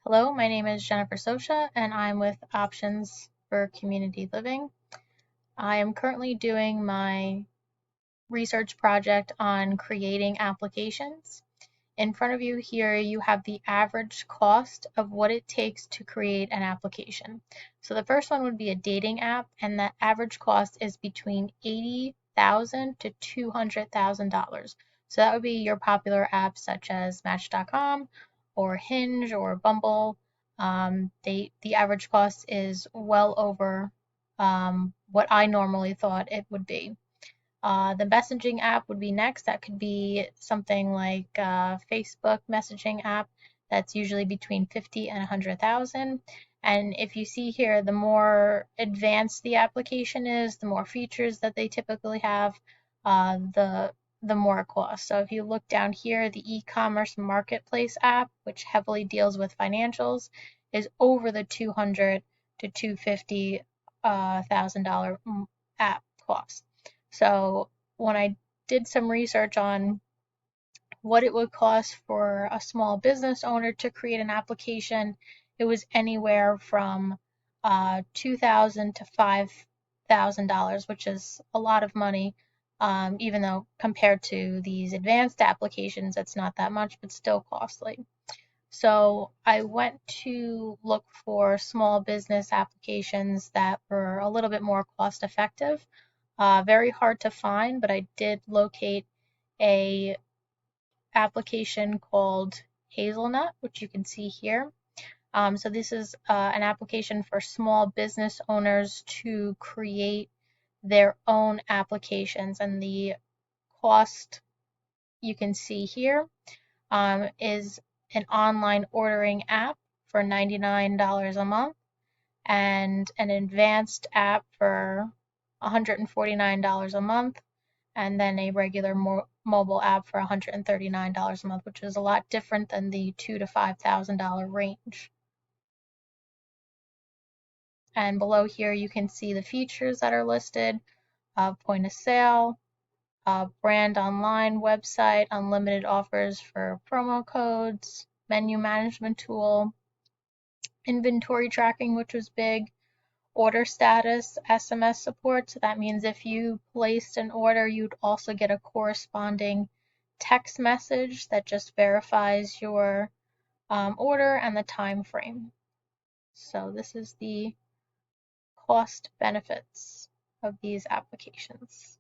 Hello, my name is Jennifer Socha, and I'm with Options for Community Living. I am currently doing my research project on creating applications. In front of you here, you have the average cost of what it takes to create an application. So the first one would be a dating app, and the average cost is between $80,000 to $200,000. So that would be your popular apps such as Match.com or Hinge or Bumble. The average cost is well over what I normally thought it would be. The messaging app would be next. That could be something like Facebook messaging app that's usually between 50 and 100,000. And if you see here, the more advanced the application is, the more features that they typically have, the more it costs. So if you look down here, the e-commerce marketplace app, which heavily deals with financials, is over the 200 to 250 $1,000 app cost. So when I did some research on what it would cost for a small business owner to create an application, it was anywhere from $2,000 to $5,000, which is a lot of money. Even though compared to these advanced applications, it's not that much, but still costly. So I went to look for small business applications that were a little bit more cost effective. Very hard to find, but I did locate a application called Hazelnut, which you can see here. So this is an application for small business owners to create their own applications, and the cost you can see here is an online ordering app for $99 a month and an advanced app for $149 a month, and then a regular mobile app for $139 a month, which is a lot different than the $2,000 to $5,000 range. And below here, you can see the features that are listed: point of sale, brand online website, unlimited offers for promo codes, menu management tool, inventory tracking, which was big, order status, SMS support. So that means if you placed an order, you'd also get a corresponding text message that just verifies your order and the time frame. So this is the cost benefits of these applications.